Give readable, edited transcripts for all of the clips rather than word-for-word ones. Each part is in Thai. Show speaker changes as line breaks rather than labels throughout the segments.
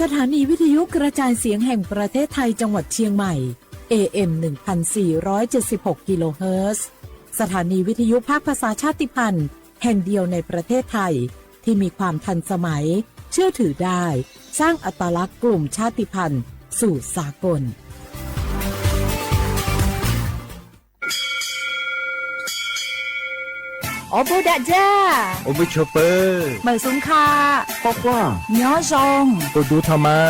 สถานีวิทยุกระจายเสียงแห่งประเทศไทยจังหวัดเชียงใหม่ AM 1476 กิโลเฮิรตซ์สถานีวิทยุภาคภาษาชาติพันธุ์แห่งเดียวในประเทศไทยที่มีความทันสมัยเชื่อถือได้สร้างอัตลักษณ์กลุ่มชาติพันธุ์สู่สากล
โอโบดะจ้า
โอเบชเปอร์
เหมยสุงคา
ปอกว่า
ย้อซง
ตัวดูธรรมา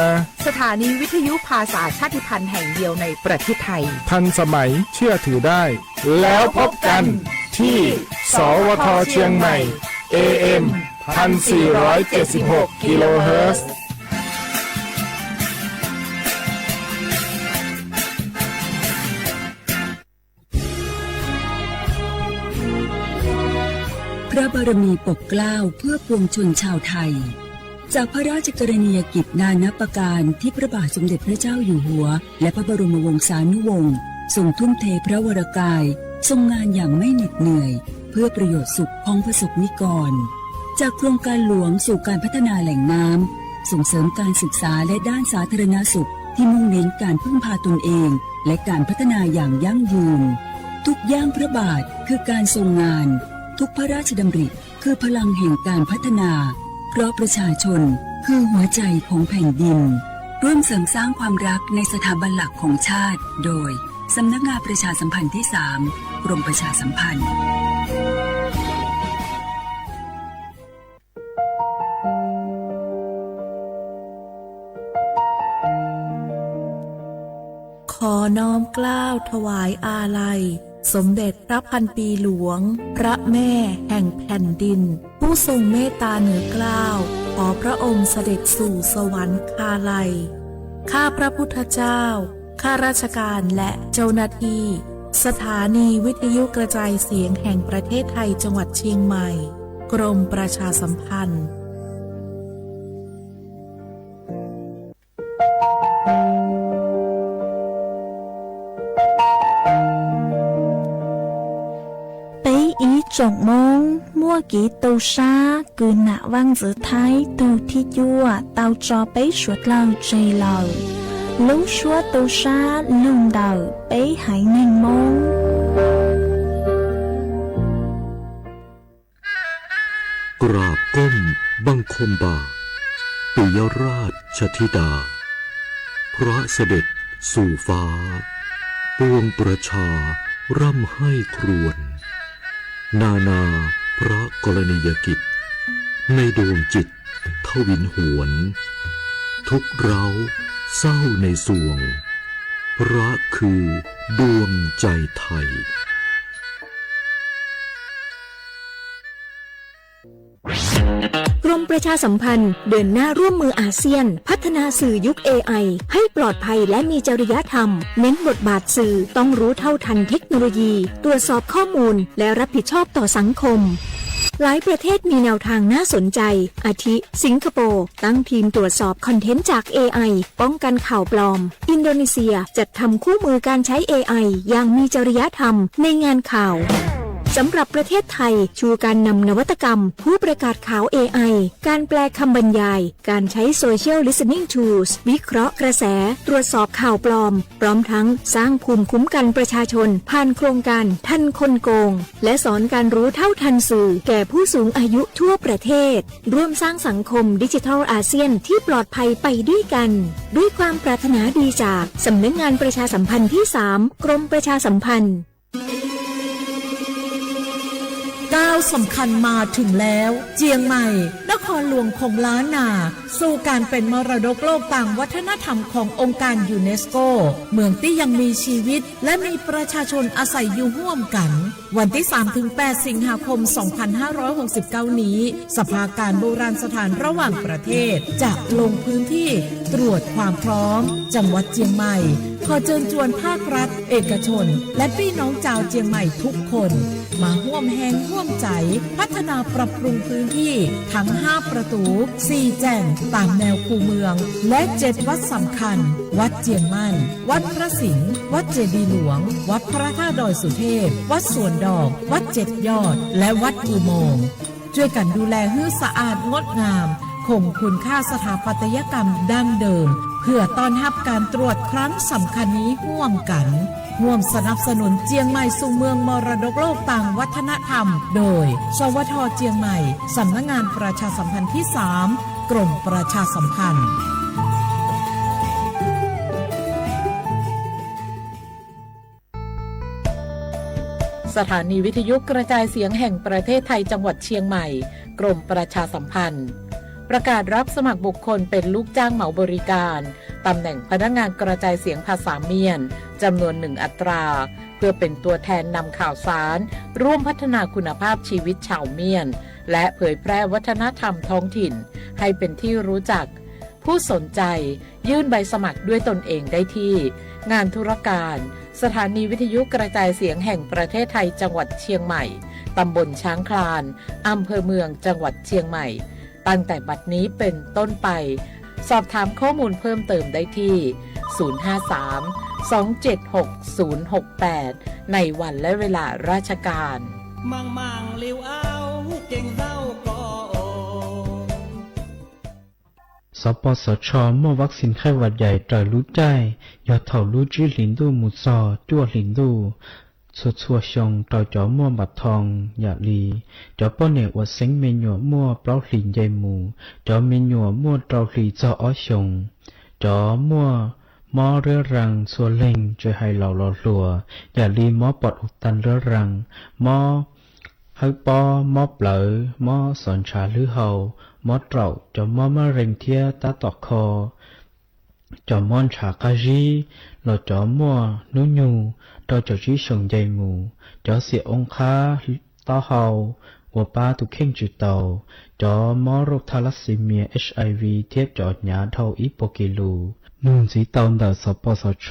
สถานีวิทยุภาษาชาติพันธุ์แห่งเดียวในประเทศไทย
ทันสมัยเชื่อถือได้แล้วพบกันที่สวทเชียงใหม่ AM 1476 กิโลเฮิรตซ์
พระบารมีปกเกล้าเพื่อปวงชนชาวไทยจากพระราชกรณียกิจนานับประการที่พระบาทสมเด็จพระเจ้าอยู่หัวและพระบรมวงศานุวงศ์ทรงทุ่มเทพระวรกายทรงงานอย่างไม่เหน็ดเหนื่อยเพื่อประโยชน์สุขของประสบนิกรจากโครงการหลวงสู่การพัฒนาแหล่งน้ำส่งเสริมการศึกษาและด้านสาธารณสุขที่มุ่งเน้นการพึ่งพาตนเองและการพัฒนาอย่างยั่งยืนทุกย่างพระบาทคือการทรงงานทุกพระราชดำริคือพลังแห่งการพัฒนาเพราะประชาชนคือหัวใจของแผ่นดินร่วมเสริมสร้างความรักในสถาบันหลักของชาติโดยสำนักงานประชาสัมพันธ์ที่ 3 กรมประชาสัมพันธ์
ขอน้อมเกล้าถวายอาลัยสมเด็จพระพันปีหลวงพระแม่แห่งแผ่นดินผู้ทรงเมตตาเหนือเกล้าขอพระองค์เสด็จสู่สวรรคาลัยข้าพระพุทธเจ้าข้าราชการและเจ้าหน้าที่สถานีวิทยุกระจายเสียงแห่งประเทศไทยจังหวัดเชียงใหม่กรมประชาสัมพันธ์
总梦莫给豆沙，cứ nạ vang giữa thái từ thi chua tao cho bé suốt lâu chơi lâu lúc suốt豆沙lùng đầu bé hãy nên mong
กราบก้มบังคมบาทปิยราชธิดาพระเสด็จสู่ฟ้าปวงประชาร่ำให้ครวญนานาพระกรณียกิจในดวงจิตทวินหวนทุกเร้าเศร้าในสวงพระคือดวงใจไทย
กรมประชาสัมพันธ์เดินหน้าร่วมมืออาเซียนพัฒนาสื่อยุค AI ให้ปลอดภัยและมีจริยธรรมเน้นบทบาทสื่อต้องรู้เท่าทันเทคโนโลยีตรวจสอบข้อมูลและรับผิดชอบต่อสังคมหลายประเทศมีแนวทางน่าสนใจอาทิสิงคโปร์ตั้งทีมตรวจสอบคอนเทนต์จาก AI ป้องกันข่าวปลอมอินโดนีเซียจัดทำคู่มือการใช้ AI อย่างมีจริยธรรมในงานข่าวสำหรับประเทศไทยชูการนำนวัตกรรมผู้ประกาศข่าว AI การแปลคำบรรยายการใช้ Social Listening Tools วิเคราะห์กระแสตรวจสอบข่าวปลอมพร้อมทั้งสร้างภูมิคุ้มกันประชาชนผ่านโครงการทันคนโกงและสอนการรู้เท่าทันสื่อแก่ผู้สูงอายุทั่วประเทศร่วมสร้างสังคมดิจิทัลอาเซียนที่ปลอดภัยไปด้วยกันด้วยความปรารถนาดีจากสำนักงานประชาสัมพันธ์ที่ 3 กรมประชาสัมพันธ์
ก้าวสำคัญมาถึงแล้วเจียงใหม่นครหลวงของล้านนาสู่การเป็นมรดกโลกต่างวัฒนธรรมขององค์การยูเนสโกเมืองที่ยังมีชีวิตและมีประชาชนอาศัยอยู่ร่วมกันวันที่ 3-8 สิงหาคม 2569 นี้สภาการโบราณสถานระหว่างประเทศจะลงพื้นที่ตรวจความพร้อมจังหวัดเจียงใหม่ขอเชิญชวนภาครัฐเอกชนและพี่น้องชาวเจียงใหม่ทุกคนมาร่วมแรงร่วมใจพัฒนาปรับปรุงพื้นที่ทั้ง5ประตู4แจ่งตามแนวคูเมืองและ7วัดสำคัญวัดเจียงมั่นวัดพระสิงห์วัดเจดีย์หลวงวัดพระธาตุดอยสุเทพวัดสวนดอกวัด7ยอดและวัดอุโมงค์ช่วยกันดูแลให้สะอาดงดงาม คงคุณค่าสถาปัตยกรรมดั้งเดิมเพื่อต้อนรับการตรวจครั้งสำคัญนี้ร่วมกันร่วมสนับสนุนเจียงใหม่สู่เมืองมรดกโลกต่างวัฒนธรรมโดยสวท.เจียงใหม่สำนักงานประชาสัมพันธ์ที่ 3 กรมประชาสัมพันธ์สถานีวิทยุกระจายเสียงแห่งประเทศไทยจังหวัดเชียงใหม่กรมประชาสัมพันธ์ประกาศรับสมัครบุคคลเป็นลูกจ้างเหมาบริการตำแหน่งพนักงานกระจายเสียงภาษาเมียนจำนวน1 อัตราเพื่อเป็นตัวแทนนำข่าวสารร่วมพัฒนาคุณภาพชีวิตชาวเมียนและเผยแพร่วัฒนธรรมท้องถิ่นให้เป็นที่รู้จักผู้สนใจยื่นใบสมัครด้วยตนเองได้ที่งานธุรการสถานีวิทยุกระจายเสียงแห่งประเทศไทยจังหวัดเชียงใหม่ตำบลช้างคลานอำเภอเมืองจังหวัดเชียงใหม่ตั้งแต่บัดนี้เป็นต้นไปสอบถามข้อมูลเพิ่มเติมได้ที่ 053-276-068 ในวันและเวลาราชการ
มังเลี้ยวเอาเก่งเศร้าก็
สปสช.มอบวัคซีนไข้หวัดใหญ่ต่อรู้ใจยอดเท่ารู้จื้อหลินดูหมุดซอจั่วหลินดูชัวชงต่อจอมั่วบัดทองอย่าลีจอป้อเนี่ยอวดเซ็งเมนยัวมั่วเปล่าหลินใหญ่หมูจอเมนยัวมั่วเตาหลีจออ้อชงจอมั่วมอเรือรังสัวเล่งจะให้เหล่าหล่อหลัวอย่าลีมอปอดอุตันเรือรังมอให้ปอมอเปล่ามอสอนชาลือเฮามอเต่าจอมอมะเร็งเทียตาตอกคอจอมอนฉากาจีหล่อจอมั่วนุญูต่อจอจีชงใจหมูจอเสียองค้าต้อเฮาหัวป้าตุกเข่งจุดเตาจอมอโรคทาลัสซีเมีย HIV เทียบจอดหยาเท่าอีโปกิลูนูนสีเตาเดาสปสช.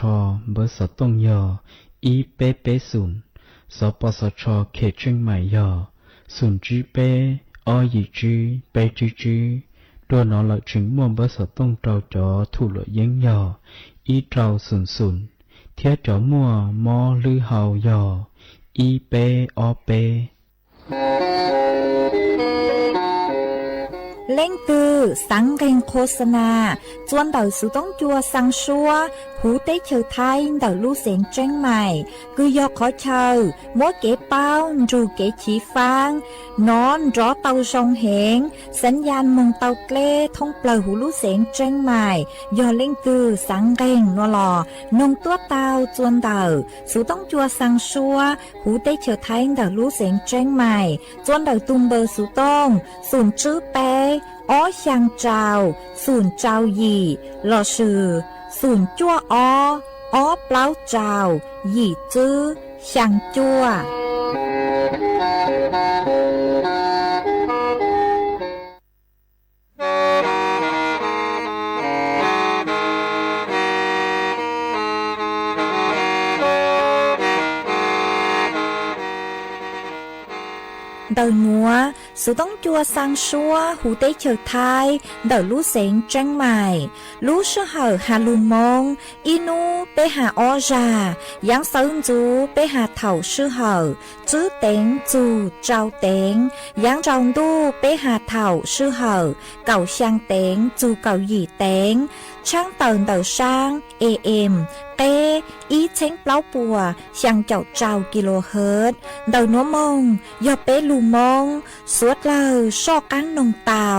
เบอร์สต้งยออีเปเปศูนย์สปสช.เขตเชียงใหม่ยอศูนย์จีเปอยีจีเปจีจีตัวนอหลักถึงม่วงเบอร์สต้งเตาจอถูกหลดยังยออีเตาศูนย์เทียจอมั่วมอลือเฮายออีเปอเป
เล่งตือสังเกงโฆษณาจวนเต่าสุต้องจัวสังชัวหูเต้เชอไทยเต่าลู่เสียงเจ้งใหม่คือยอขอเชอมัวเก๋เป้าจูเก๋ฉีฟางนอนรอเต่าทรงเหงสัญญาณมงเต่าเกล้ทงเปล่าหูลู่เสียงเจ้งใหม่ยอเล่งตือสังเกงนัวหลอนงตัวเต่าจวนเต่าสุต้องจัวสังชัวหูเต้เชอไทยเต่าลู่เสียงเจ้งใหม่จวนเต่าตุมเบอร์สุต้องศูนย์จื้อเป้อ้อช่างเจ้าศูนย์เจ้าหยี่หล่อชื่อศูนย์จั่วอ้อเปล่าเจ้าหยี่จื้อช่างจั่วเดินงัวสุต้องจัวสังชัวหูเต้เฉิดไทยเดินลู่เสียงเจ้งใหม่ลู่ชื่อเหอหาลุมงอีนูไปหาออจายังเซิงจูไปหาเถ่าชื่อเหอจื้อเต็งจูเจ้าเต็งยังจองดูไปหาเถ่าชื่อเหอเก่าช่างเต็งจูเก่าหยี่เต็งช่างเตินเต่าช่างAMเต้อีเช้งเปล่าปัวช่างเจ้าเจ้ากิโลเฮิรตซ์เดินนัวมงยอเป้ลูมงสวดเลยชอกันนงเต่า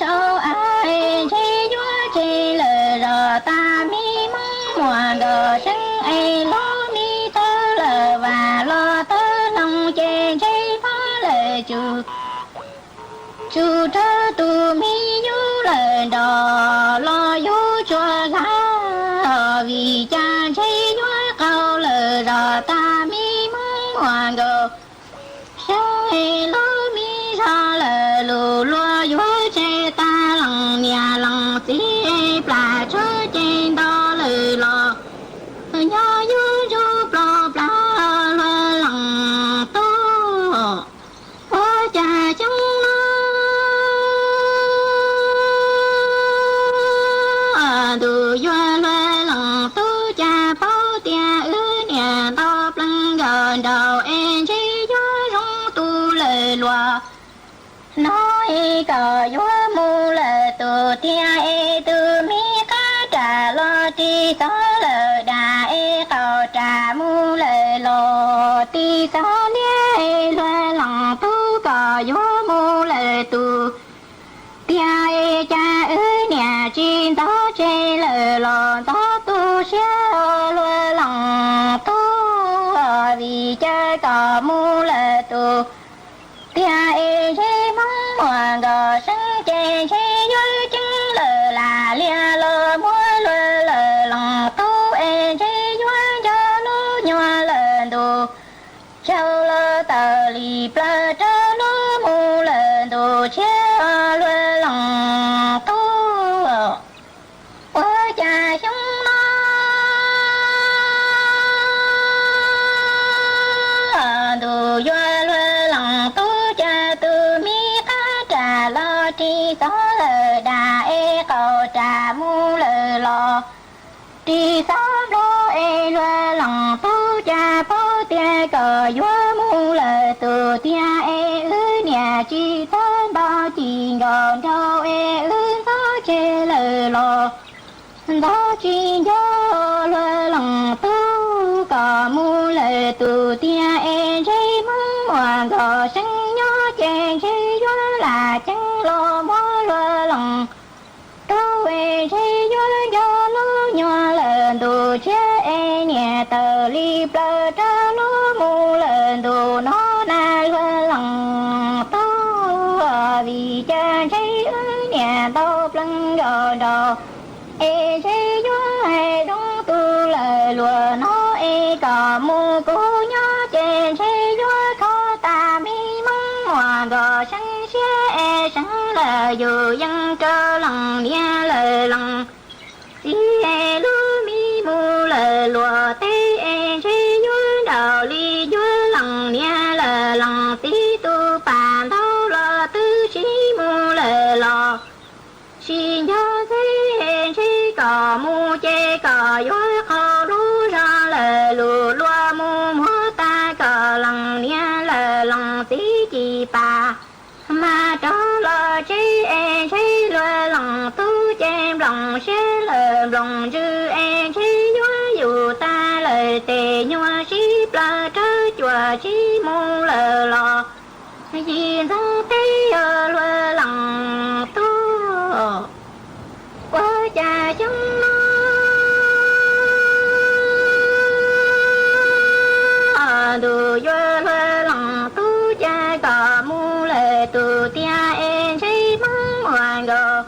sao ai chi chúa chi lời rồi ta mi mong mùa gờ sinh ai lo mi tơ lờ và lo tơ lòng chê chi phá lời chú thơ tu mi du lời đò lo du chùa lá vì cha chi chúa câu lời rồi ta mi mong mùa gờ sinh ai lo mi ra lời lù lúa du chê ta lòng nhà lòng xí plà chớ trên đó lời lò nhớ du du plò plà lo lòng tu ô cha chúng nó du du lo lòng tu cha bao tia ư nhà to plăng gần đầu em chỉ du rong tu lời lòa nói cờ vua mu lời tu tia e tu mi cá trà lo ti tó lời đà e cầu trà mu lời lo ti tó lia lo lòng tu cờ vua mu lời tu tia e cha ư nhà chi tó chê lời lo tó tu xia lo lòng tu vì cha cờ mu lời tu tia e chi mong mùa gờ sinh chê chi dưới chứng lờ là lia lờ múa lờ lòng tu e chi dưới cho nó nhòa lờ đồ châu lờ tờ lì plơ cho nó mù lờ đồ chia lờ lòng tu ôi cha chúng nó đồ doa lờ lòng tu cha tu mi cá trà lo tri tó lờ đà e cầu trà mu lờ lò tri tó lo e lờ lòng tu cha bố tia cờ vua mu lờ tu tia e ư nhà chi tó bao chi gòn đâu e ư tó chê lờ lò đó chi gió lờ lòng tu cờ mu lờ tu tia e dây mong mùa gò sinh nhó chê chi gió là chẳng lo mó lờ lòng tu e chi gió gió lú nhòa lờ tu chê e nhà tờ li plơ trơ lú mu lờ tu nó na lờ lòng tu vì cha chi ư nhà tao plân gò đò e chi gió hay đúng tu lời lùa nó e cò mu cố nhó chê chi gió khó ta mi mong mùa gò sinh xia e sẵn lờ dù dân trơ lòng nia lời lòng xí e lú mi mu lời lùa tê e chi gió đầu li gió lòng nia lời lòng xí tu bà đâu lò tư xí mu lời lò xí gió xí chi cò mu chê cò gió kho lú ra lời lù lúa mu múa ta cò lòng nia lời lòng xí chi bà mà cho lo chi e chi lùa lòng tu chê lòng xế lời lòng dư e chi gió dù ta lời tề nhua xí plơ trơ chùa chi mu lời lò vì thơ tê lùa lòng tu quá cha chúng nó đồ vô lơ lòng tu cha cò mu lệ tu tia e chi mong mùa gò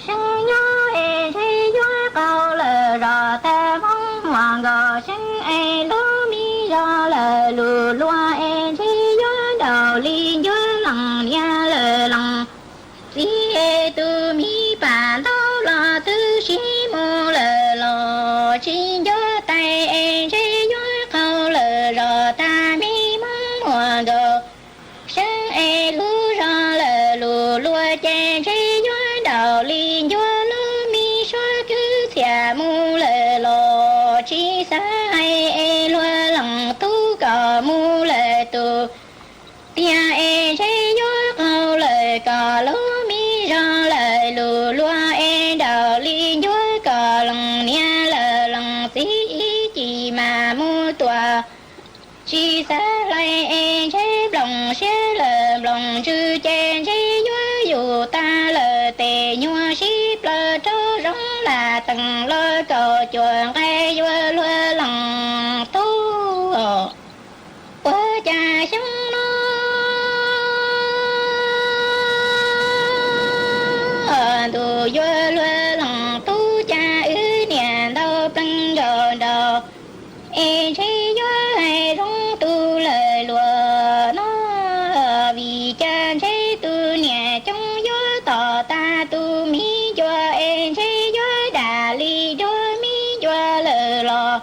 sinh nhó e chi gió câu lờ rò ta mong mùa gò sinh e lú mi do lờ lù lúa e chi gió đầu li gió lòng nia lờ lòng xí e tu mi bà đâu lo tư xí mu lờ lò chi gió tay e chi gió câu lờ rò ta mi mong mùa gò sinh e lú rò lờ lù lúa chê chi gió đầu li gió lú mi xóa cứ xà mu lờ lò chi xa e lúa lòng tu cò mu lờ tu tia e chi gió câu lờ cò lú mi rò lờ lù lúa e đầu li gió cò lòng nia lờ lòng xí chi mà mu tòa chi xa lại e chế lòng xế lờ lòng chư chê chi gió dù ta lờ tề nhua ship lơ trâu rong là từng lơ cầu chuồng cây vua lúa lòng tu quơ cha sống nó tu vua lúa lòng tu cha ư niệm đâu bưng đồ đồ e thấy vua hay rong tu lời lúa nó vì cha thấy tu niệm trong vua tỏ ta tu mi vua e thấy vua đà li đôi mi vua lời lò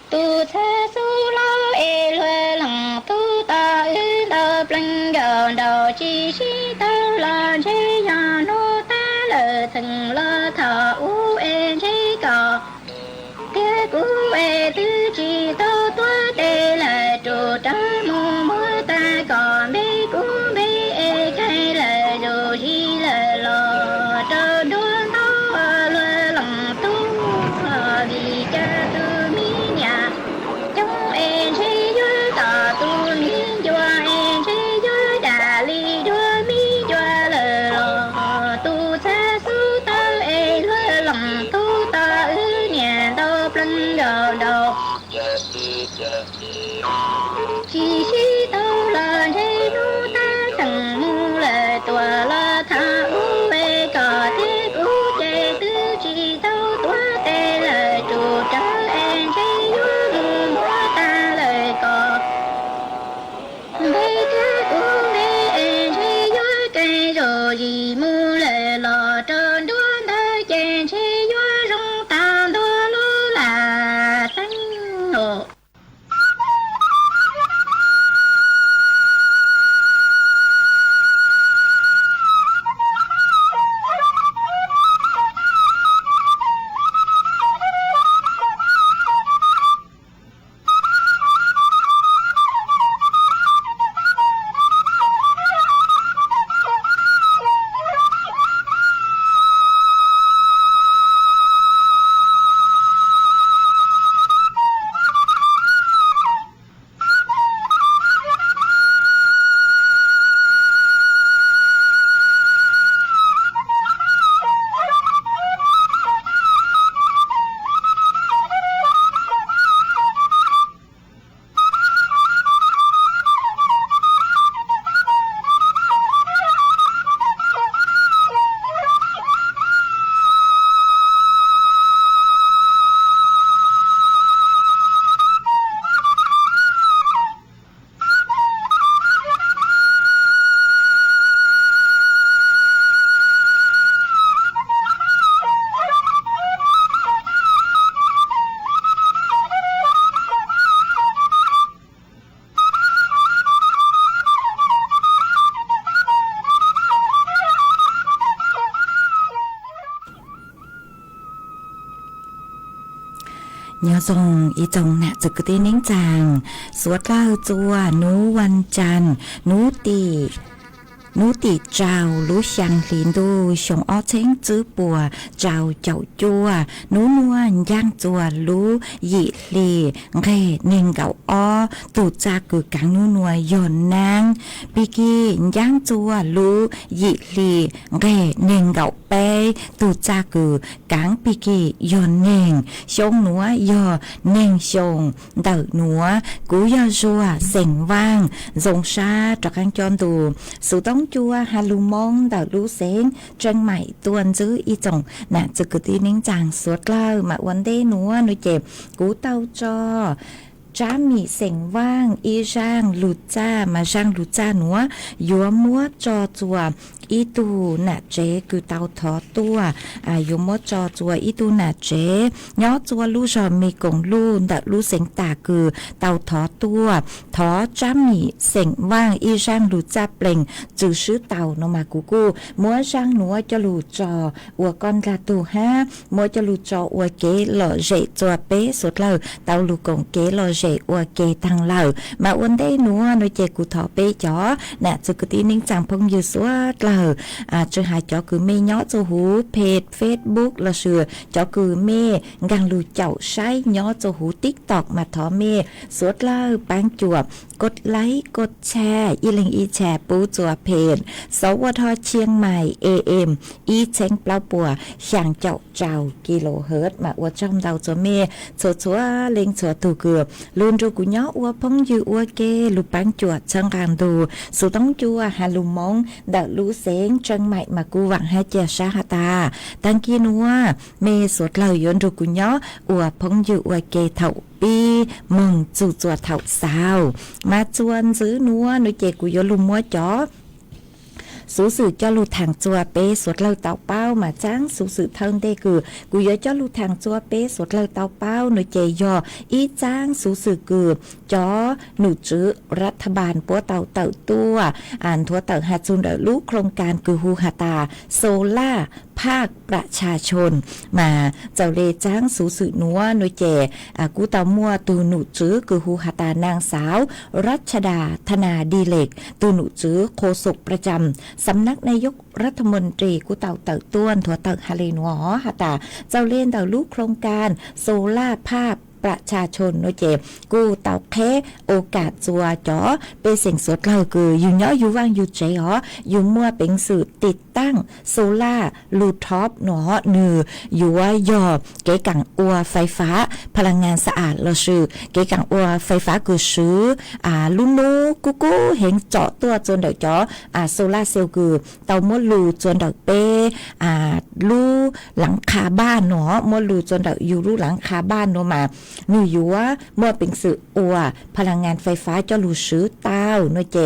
tu sa su lo e lúa lòng tu ta ư đâu bưng đồ đồ chi chi tao lo chế ya nô ta lời thần lo thọ u e chế cò thế cú e tư chi tao tua tê là trụ trái mù mưa ta còn bê cú bê e khai là đồ chi là lò trơ đua nó lừa lòng tu vì cha tu mi nhà trong e chế dưới tỏ tu mi chùa e chế dưới đà li đua mi chùa lờ lò tu xa su tơ e lừa lòng tu ta ư nhà đâu plân đầu đầu chỉ khi tao là thế nu ta chẳng mu lời tua la tha u về cỏ thế u chê tư chỉ tao tua tê lời trụ trở em chế u mua ta lời cỏ về thế u về em chế u cây rồi gì mu lời lò trơn đua ta chê chế u rong ta đua lu là xanh nổ
nhớ dùng ý chồng nè trực cái nín chàng suốt lao chua núวันจันทร์nú tỉ trào lú xăng lín đu sống ó chén chữ bùa trào chậu chua nú nuan giang chua lú dị lì nghe nên gạo ó tụ cha cử cáng nú nuôi giòn nang biki giang chua lú dị lì nghe nên gạo bé tụ cha cử cáng biki giòn neng sống núa giò neng sống đỡ núa cú giò rùa sành vang rồng sa trọc ăn chọn tù sự tống chua hà lù mong đảo lú xén chân mày tuần giữ y chồng nè trực cứ tí nín chàng suốt lao mà vấn đề núa nuôi chẹp cú tao cho trá mì sành vang y rang lụt cha mà rang lụt cha núa dúa múa cho chùa ý tu nà chế cứ tao thó tua dúa múa cho chùa ý tu nà chế nhó chùa lú rò mì cổng lú đã lú sành tà cứ tao thó tua thó trá mì sành vang y rang lụt cha pleng chữ sứ tàu nó mà cú múa rang núa cho lụt trò ua con ra tù ha múa cho lụt trò ua kế lọ rệ chùa bé sốt lờ tao lụt cổng kế lọ rệ อัวเกตังเหล่ามาวันได้นัวหนูเจกูถอเปจ๋อน่ะจุกตีนิ่งจังพงอยู่สัวเหล่าจะหาจ๋อคือเมย้อจูหูเพจ Facebook ละเสือจ๋อคือเมกังลูเจ้าใช้ย้อจูหู TikTok มาถอเมสวดเหล่าปังจวบกดไลค์กดแชร์อีลิงอีแชร์ปูจัวเพจสวทเชียงใหม่ AM อีเชงเปล่าปัวช่างเจ้ากิโลเฮิรตซ์มาอวดช่องเราจัวเมชัวเล็งชัวตูเกือบลุนรูกุญย้ออวพงยูอวเกลูปังจวดช่างการดูสุต้องจัวฮาลุมงดาลูเซงจังใหม่มากูหวังให้เจียชาฮาตาตังกีนัวเมสวดเหล่ายนรูกุญย้ออวพงยูอวเกเถ่าปีมึงจู่จัวเถ่าสาวมาจวนซื้อนัวหนูเจกุยลุมมัวจ๋อสูสื่อเจ้าลูทางจัวเป้สวดเล่าเตาเป้ามาจ้างสูสื่อเทิงได้คือกูยเจ้าลูทางจัวเป้สวดเล่าเตาเป้าหนูเจยออีจ้างสูสื่อคือจ๋อหนูจื้อรัฐบาลปัวเตาตัวอ่านทัวเตาหาจุนเดลูกโครงการคือฮูฮาตาโซล่าภาคประชาชนมาเจ้าเลจ้างสูสื่อนัวหนูเจกูเตามัวตูหนูจื้อคือฮูฮาตานางสาวรัชดาธนาดีเล็กตูหนูจื้อโฆษกประจำสำนักนายกรัฐมนตรีกูเต่าต้วนถั่วเต่าฮาเลนัวฮะตาเจ้าเล่นเต่าลูกโครงการโซล่าภาพประชาชนโนเจกูเต่าแค่โอกาสจัวจ๋อเป็นเสียงสดเล่าคืออยู่เนาะอยู่ว่างอยู่ใจอ๋ออยู่มั่วเป็นสื่อติดตั้งโซล่าลูท็อปหนอหนืออยู่ว่ายอเก๋กังอัวไฟฟ้าพลังงานสะอาดเราชื่อเก๋กังอัวไฟฟ้าคือซื้อลูนูกูเห็นเจาะตัวจนเดาจ๋อโซล่าเซลล์คือเตามั่วลูจนเดาเป้ลูหลังคาบ้านหนอมั่วลูจนเดาอยู่ลูหลังคาบ้านโนมาหนูอยู่ว่าเมื่อเป็นสื่ออัวพลังงานไฟฟ้าจะรู้ซื้อเต้าหนูเจ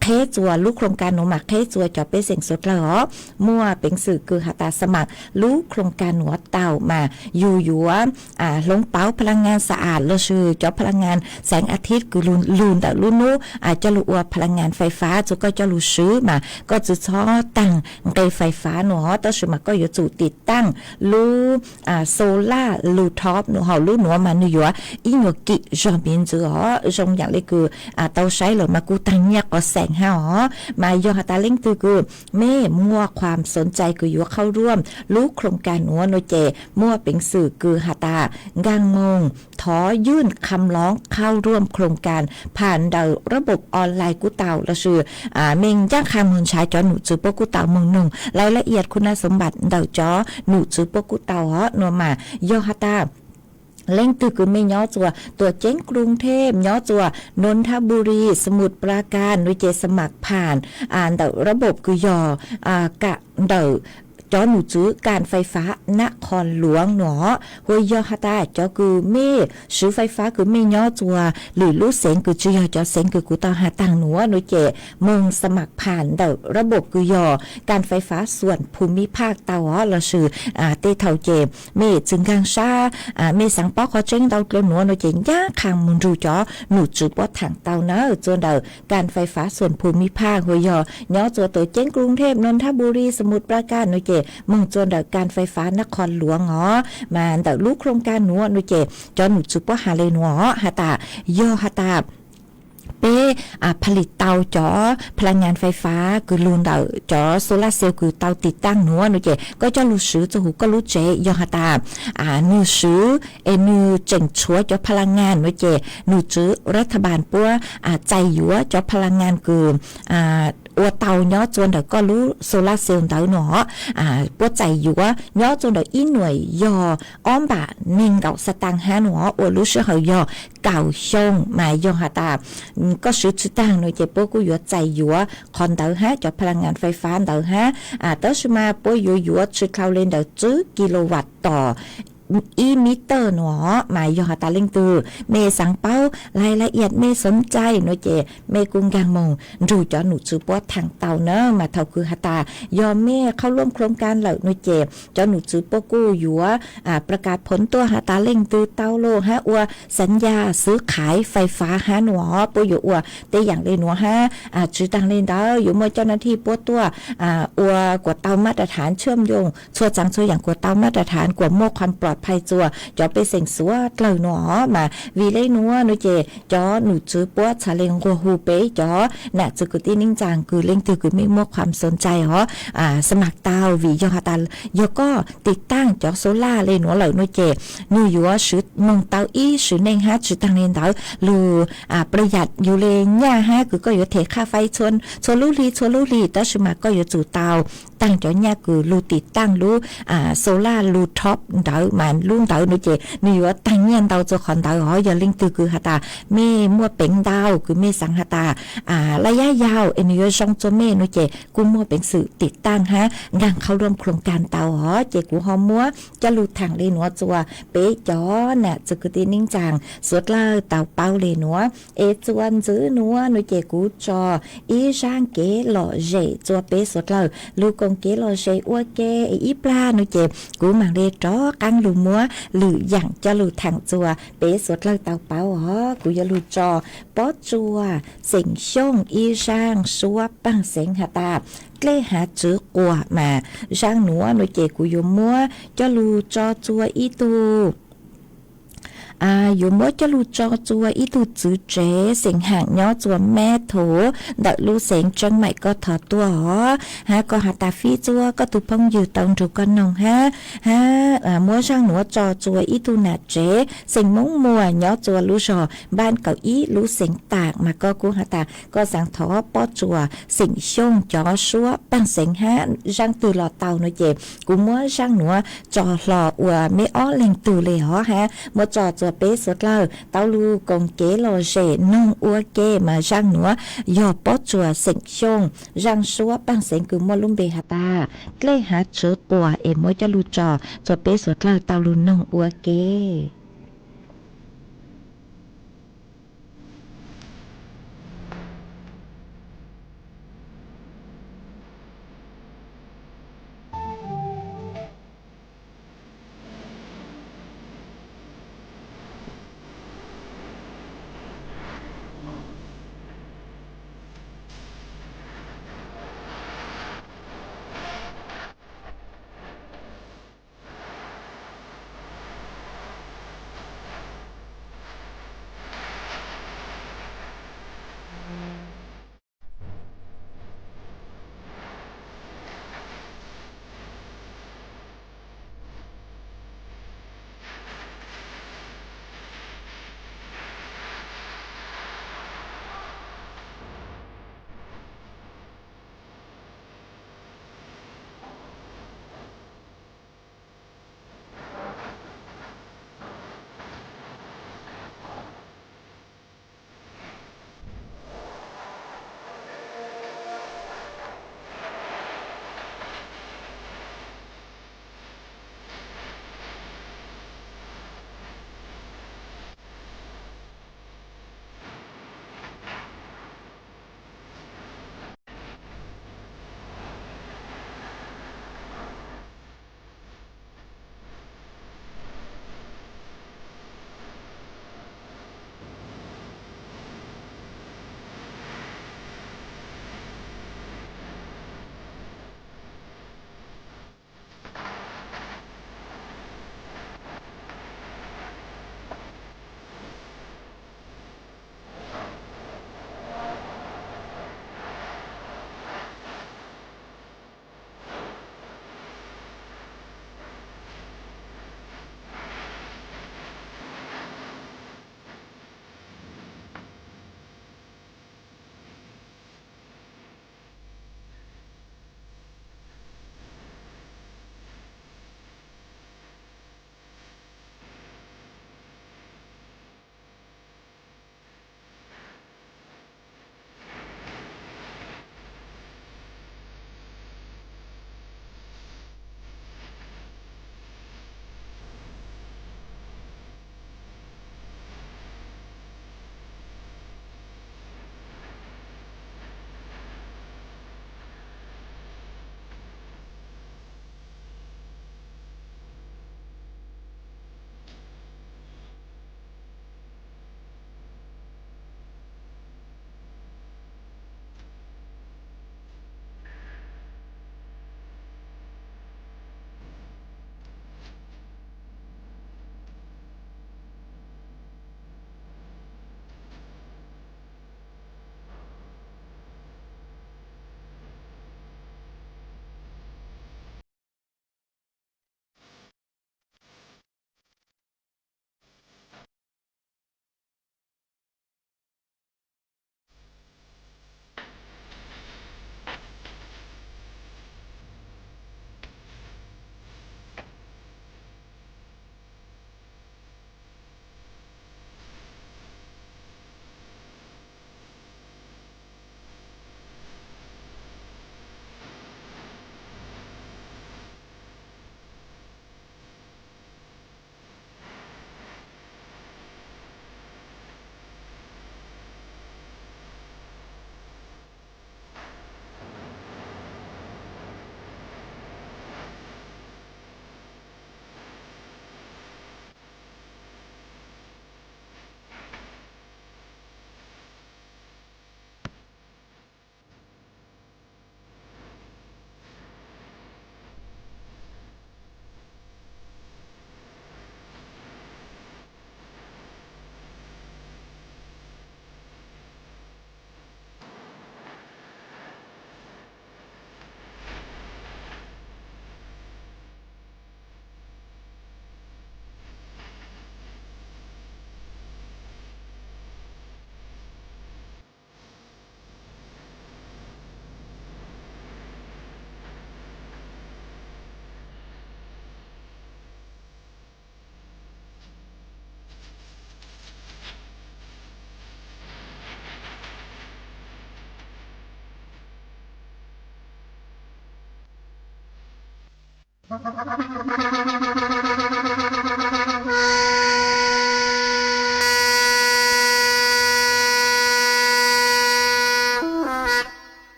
เคจัวลูกโครงการหนูหมักเคจัวจะเป็นเสียงสดแล้วมั่วเป็นสื่อคือหาตาสมัครลูกโครงการหัวเต้ามาอยู่ว่าลงเป้าพลังงานสะอาดเราซื้อจะพลังงานแสงอาทิตย์คือลูนแต่ลูนู้จะรู้อัวพลังงานไฟฟ้าจะก็จะรู้ซื้อมาก็จะช้อตั้งไกไฟฟ้าหนูต่อสมัครก็อยู่จุดติดตั้งลูโซล่าลูท็อปหนูเฮาลูหนูมาหนูอยู่อีหนูกิจอมบินจือจงอย่างเลยคือเตาใช้หรือมากูตั้งเนี่ยก็แสงฮะมายอตาเล่งคือแม่มั่วความสนใจคืออยู่เข้าร่วมลูกโครงการหัวโนเจมั่วเป็นสื่อคือหาตางางงงถอยื่นคำร้องเข้าร่วมโครงการผ่านเดาระบบออนไลน์กูเต่าละชื่อเมงจ้างคำเงินใช้จอหนูจือปกูเต่าเมืองหนึ่งรายละเอียดคุณสมบัติเดาจอหนูจือปกูเต่านัวมายอหาตาเล่งตึกคือไม่ย้อตัวเจ๊งกรุงเทพย้อตัวนนทบุรีสมุทรปราการวิเจสมัครผ่านแต่ระบบคือยอกะเดาจอหนูจื้อการไฟฟ้านครหลวงหนอหัวยอฮาตาจอคือเม่ซื้อไฟฟ้าคือไม่ย้อตัวหรือรู้เสียงคือจื้อยอจอเสียงคือกูตาหาตังหนูหนูเจมึงสมัครผ่านเดาระบบคือยอการไฟฟ้าส่วนภูมิภาคตาวเราซื้อเตเท่าเจเม่จึงกังชาเม่สังป้อขอเจ้งเดาเกลือหนูหนูเจย่าคางมึงรู้จอหนูจื้อป้อถังเตาเนอะจนเดาการไฟฟ้าส่วนภูมิภาคหัวยย้อตัวเจ๊งกรุงเทพนนทบุรีสมุทรปราการหนูเจมึงจนเดาการไฟฟ้านครหลวงมาเดาลูกโครงการหนูหนูเจจอหนูจุปหาเลยหนูหาตายอหาตาเป้ผลิตเตาจอพลังงานไฟฟ้าคือลูนเตาจอโซลาร์เซลล์คือเตาติดตั้งหนูหนูเจก็จะรู้ซื้อจะหูก็รู้เจยอหาตาหนูซื้อหนูเจ๋งชัวจอพลังงานหนูเจหนูจื้อรัฐบาลปัวใจอยู่ว่าจอพลังงานคืออัวเตาย้อจนเดี๋ยวก็รู้โซลาร์เซลล์เตาหนอปัวใจอยู่ว่าย้อจนเดี๋ยวอีหน่วยยออ้อมบะเน่งเก่าสตังหาหนออัวรู้เชื่อเขายอเก่าชงมายอหาตาก็ซื้อจุดตั้งหน่วยเจ็บปัวกูอยู่ใจอยู่ว่าคอนเตาฮะจอพลังงานไฟฟ้าเตาฮะเตาสมาปัวอยู่ชุดเขาเล่นเดี๋ยวจื้อกิโลวัตต์ต่ออีมิเตอร์หนอหมายยอตาเล่งตือเมสังเป้ารายละเอียดเมสนใจหน่อยเจเมกุงกางมงดูจอหนูจือปอทางเตาเนอะมาเท่าคือหตายอมเมเข้าร่วมโครงการเหล่าหน่อยเจจอหนูจือปอกู้อยู่ประกาศผลตัวหตาเล่งตือเตาโลฮะอัวสัญญาซื้อขายไฟฟ้าฮะหนอปออยู่อัวแต่อย่างเลยหนอฮะจือตังเล่นเตาอยู่เมื่อเจ้าหน้าที่ปอตัวอัวกว่าเตามาตรฐานเชื่อมโยงชัวจังชัวอย่างกว่าเตามาตรฐานกว่าโมความปลอด ภัยจัวจอไปเสียงสัวเกลหนอมาวีเลยนัวนุเจจอหนูจื้อปัวชาเลงกัวฮูเปจอน่ะจุกุตีนิ่งจางคือเล่งตือคือไม่มัวความสนใจหรอสมัครตาววียอตายก็ติดตั้งจอโซล่าเลยหนูเหล่านุเจนูอยู่ว่าชุดมงเตาอีชุดเน่งฮะชุดตังเลนเตาลูประหยัดอยู่เลยเนี่ยฮะคือก็อยู่เทค่าไฟชวนลูลีแต่สมัครก็อยู่จู่เตาตั้งจอเนี่ยคือลูติดตั้งลูโซล่าลูท็อปเตามันลุ่งเตานุเจนูอยู่ว่าตั้งเงี้ยเตาจะขอนเตาหรออย่าเล่งตือคือฮะตาไม่มัวเป่งดาวคือไม่สังฮะตาระยะยาวเอ็นยูชงโจเมนุเจกูมัวเป็นสื่อติดตั้งฮะงานเข้าร่วมโครงการเตาหรอเจกูหอมมัวจะลูทางเลยหนัวจัวเป๊ะจอน่ะจะคือตีนิ่งจางสวดเล่าเตาเป้าเลยหนัวจวนจื้อหนัวนุเจกูจออีช่างเก๋หล่อเจจัวเป๊ะสวดเล่าลูกงเก๋หล่อเจอ้วเก๋อีปลานุเจกูมังเลยจอกังลูมัวหรืออย่างจะลูทางจัวเป๊ะสวดเล่าเตาเป้าหรอกูจะลูจอป๊อจัวเสียงช่งอีช่างสัวปังเสียงหาตาเกล้หาจื้อกว่ามาช่างหนัวนุเจกูยมัวจะลูจอจัวอีตูอยู่มัวจะลูจอจัวอีตูจื้อเจเสียงห่างย่อจัวแม่โถดักลูเสียงจังใหม่ก็ถอดตัวหรอฮะก็หาตาฟีจัวก็ตุพงอยู่ตรงถูกกันนองฮะมัวช่างหนัวจอจัวอีตูหนาเจเสียงมุ้งมัวย่อจัวลูจอบ้านเก่าอีลูเสียงตากมาก็กูหาตาก็สั่งถอป้อจัวเสียงช่งจอชัวปังเสียงฮะช่างตือหล่อเตาหน่อยเจกูมัวช่างหนัวจอหล่ออัวไม่อ้อเล็งตูเลยหรอฮะมัวจอจัวเป๊ะสุดเลยเต้าลูกงเก๋โลเจนุ่งอัวเก๋มาช่างหนัวยอป้อจัวเสียงช่งช่างชัวปังเสียงกูมัวลุ่มเบหาตาเกล้หาเจอปัวมัวจะลูจอจัวเป๊ะสุดเลยเต้าลูนุ่งอัวเก๋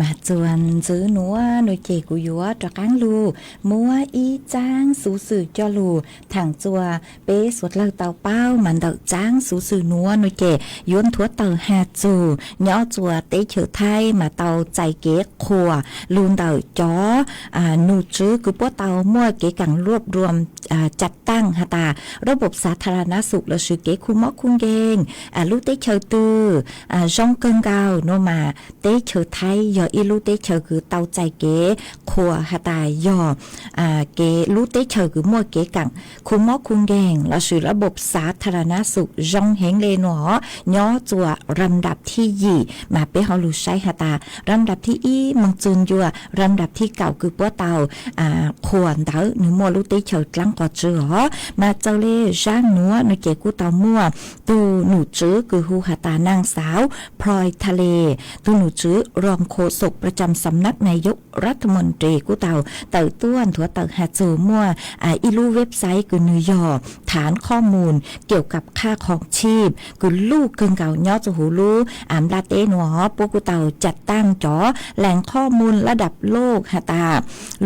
มาจวนซื้อหนัวหน่วยเจกุยัวตะกังลูมัวอีจ้างสูสื่อจอลูถังจัวเป้สวดเล่าเตาเป้ามันเดาจ้างสูสื่อนัวหน่วยเจย้วนทัวเตาหาจูย่อจัวเตเฉอไทยมาเตาใจเก๋ขัวลูนเตาจ้อหนูจื้อคือพวกเตามั่วเก๋กังรวบรวมจัดตั้งฮะตาระบบสาธารณสุขเราชื่อเก๋คุมอคุงเกงลูกเตเฉอตือจงเกิงเกาโนมาเตเฉอไทยยออีลูกเตเฉอคือเตาใจเก๋ขัวฮะตายอเก๋ลูกเตเฉอคือมั่วเก๋กังคุมอคุงเกงเราชื่อระบบสาธารณสุขจงเฮงเลหนอย่อจัวลำดับที่ยี่มาเป้ฮอลูใช้ฮะตาลำดับที่อีมังจุนยัวลำดับที่เก่าคือปัวเตาขวนเตาหนูมัวลูกเตเฉอกลังก็เจือมาเจ้าเล่จ้างนัวในเก๋กูเตามั่วตูหนูจื้อคือฮูฮาตานางสาวพลอยทะเลตูหนูจื้อรองโฆษกประจำสำนักนายกรัฐมนตรีกูเตาเตาต้วนถัวเตาหาจูมั่วอีลูเว็บไซต์คือนิวยอร์กฐานข้อมูลเกี่ยวกับค่าของชีพคือลูกเกิงเก่าย่อจะหูรู้ลาเต้หนัวพวกกูเตาจัดตั้งจอแหล่งข้อมูลระดับโลกฮาตา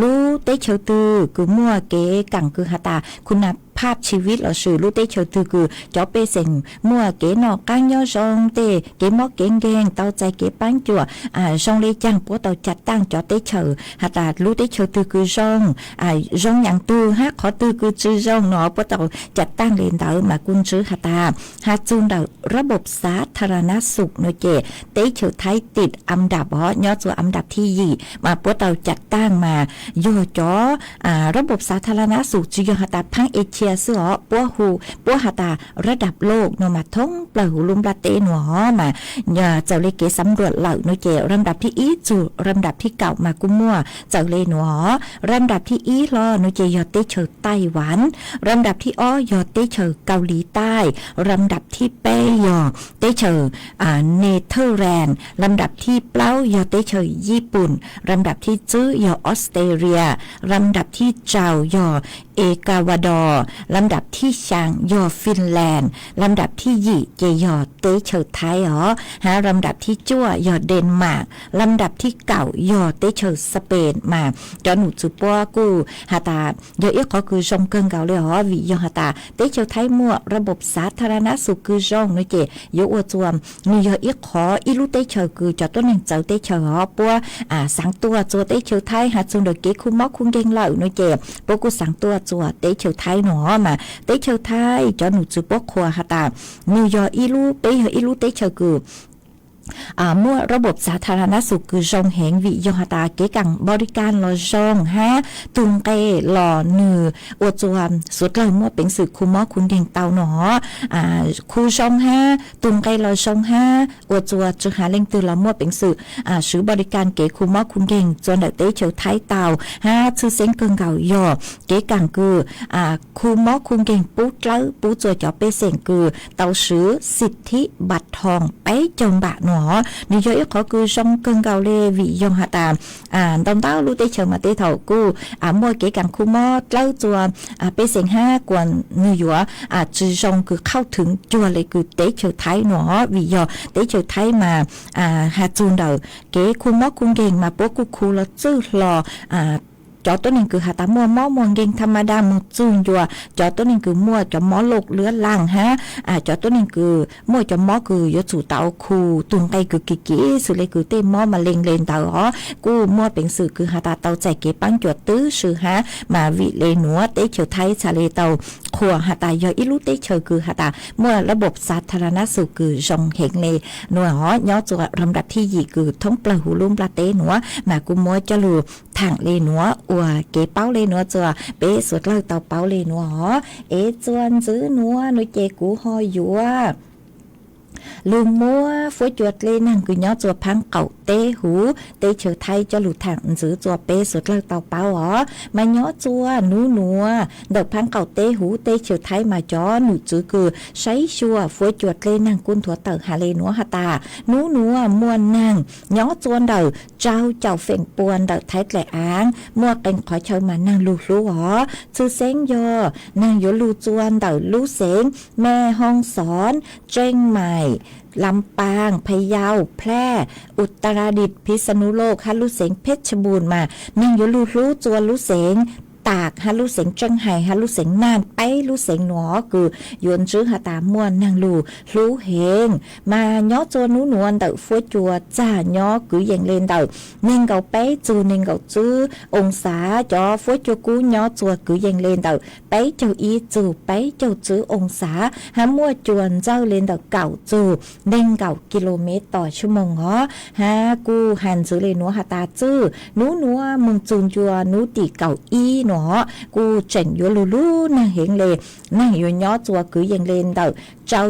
ลูเต้เฉาตือคือมั่วเก๋กังคือฮาตาคุณภาพชีวิตเราสื่อลูกเตเฉาตือคือจอเปเซ็งมั่วเก๋นอกก้างย่อจงเตเก๋มอกเก่งเก่งเตาใจเก๋ปั้งจั่วจงเลยจังพวกเตาจัดตั้งจอเตเฉาฮาตาลูกเตเฉาตือคือจงอย่างตือฮะขอตือคือจื้อจงเนาะพวกเตาจัดตั้งเลนเตามากุนจื้อฮาตาฮาจูนเตาระบบสาธารณสุขโนเจเตเฉาไทยติดอันดับย่อจั่วอันดับที่ยี่มาพวกเตาจัดตั้งมาย่อจอระบบสาธารณสุขจียฮาตาพังเอเชียเสือปัวหูปัวฮาตาระดับโลกโนมาท่องเปล่าลุมลาเตหนัวมาเจ้าเลเกสำรวจเหล่าโนเจลำดับที่อีจูลำดับที่เก่ามากุมัวเจ้าเลหนัวลำดับที่อีลอโนเจยอเตเชอไต้หวันลำดับที่อ้อยอเตเชอเกาหลีใต้ลำดับที่เปยอเตเชอเนเธอร์แลนด์ลำดับที่เปล่ายอเตเชอญี่ปุ่นลำดับที่จื้อยอออสเตรเลียลำดับที่เจ้ายอเอกวาดอร์ลำดับที่ชางยอฟินแลนด์ลำดับที่ยี่เจยอเตเฉอไทยลำดับที่จั่วยอเดนมาร์กลำดับที่เก่ายอเตเฉอสเปนมาจอหนูจูปัวกูฮาตายอเอกก็คือชงเกิงเก่าเลยวิยอฮาตาเตเฉอไทยมั่วระบบสาธารณสุขคือจงนเจยออจวมมียอเอกขออีลูเตเฉอคือจอต้นหนึ่งเจ้าเตเฉอปัวสังตัวจัวเตเฉอไทยหาจุนดเกคุมอคุงเก่งเหล่านเจปกูสังตัวจัวเตเฉอไทยหนอมาเตเฉอไทยจอหนูจูปัวครัวฮาตานิวยอร์กอีลูเปยอีลูเตเฉอคือมั่วระบบสาธารณสุขคือจงเหงวิยอฮตาเกกังบริการรอจงฮะตุงเกหล่อเนืออวดจวนสุดเลยมั่วเป็นสื่อคุมอคุณเด่งเตาหนอคูจงฮะตุงเกรอจงฮะอวดจวนจุหาเล่งตือละมั่วเป็นสื่อซื้อบริการเกคุมอคุณเด่งจวนเดเตเฉียวไทยเตาฮะชื่อเซ็งเกิงเก่ายอเกกังคือคุมอคุณเก่งปุ๊ดแล้วปุ๊ดจวจ่อเปเซ็งคือเตาซื้อสิทธิบัตรทองไปจงบะหนอนิยอยขอคือจงเกิงเกาเลวิยงฮาตาตอนเต้าลูเตเฉิงมาเตเถากูมัวเกกังคุมอเล่าจัวเปเซ็งห้ากวนนิยจือจงคือเข้าถึงจัวเลยคือเตเฉิงไทยหนอวิยอเตเฉิงไทยมาฮาจูนเดาเกคุมอคุงเก่งมาปกูคูละจื้อรอจอตัวนึงคือหาตามัวมอมวงเก่งธรรมดามุจุนยัวจอตัวนึงคือมัวจอมอโลกเลือล่างฮะจอตัวนึงคือมัวจอมอคือยจู่เตาคูตุงไกคือกิสุเลยคือเต้มอมาเลงเลนเตากูมัวเป็นสื่อคือหาตาเตาใจเก็บปังจวดตื้อสื่อฮะมาวิเลนัวเตเฉอไทยชาเลเตาขัวหาตายออิลุเตเฉอคือหาตามัวระบบสาธารณสุขคือจงเหงเลนัวย่อจวดลำดับที่ยี่คือท้องปลาหูลุ่มปลาเตนัวมากูมัวจะลูทางเลนัวเก๋เป้าเลยนัวจัวเป๊สุดเล่าเตาเป้าเลยนัวจวนซื้อนัวนุเจกูหอยัว ลูมัวฟัวจวดเลยนั่งกูย้อจัวพังเก่าเตหูเตเฉอไทยจะหลุดถังจื้อจัวเปสุดเลิกเตาเปาอ๋อมาย้อจัวหนูนัวเด็กพังเก่าเตหูเตเฉอไทยมาจ้อหนูจื้อคือใช้ชัวฟัวจวดเลยนั่งกุนถั่วเตอหาเลนัวหาตาหนูนัวมวนนั่งย้อจวนเดอเจ้าเฟ่งปวนเดอไทยแหล่อ้างมัวเป็นขอเชิญมานั่งลูลูอ๋อชื่อเซ็งยอนั่งอยู่ลูจวนเดอลูเซ็งแม่ห้องสอนเจ้งใหม่ลำปางพะเยาแพร่อุตรดิตถ์พิษณุโลกฮัลลุเสงเพชรบูรณ์มานั่งอยู่ลูจวนลูเสงตากฮัลลุเสงเจิ้งไห่ฮัลลุเสงน่านไปลูเสงหนอคือยวนจื้อหาตาม่วนนั่งลูเฮงมาย้อจัวนูนวลเดอฟัวจัวจ้าย้อกือยังเล่นเดอนิ่งเกาไปจูนิ่งเกาจื้อองศาจอฟัวจัวกูย้อจัวกือยังเล่นเดอไปเจ้าอีจูไปเจ้าจื้อองศาหามั่วจวนเจ้าเล่นเดอเก่าจูนิ่งเก่ากิโลเมตรต่อชั่วโมงอ๋อฮากูหันจื้อเลยนัวหาตาจื้อนูนัวมึงจูนจัวนูตีเก่าอีหนอกูเจ๋งอยู่ลูนั่งเห็นเลยนั่งอยู่ย้อจัวกือยังเล่นเดอเจ้า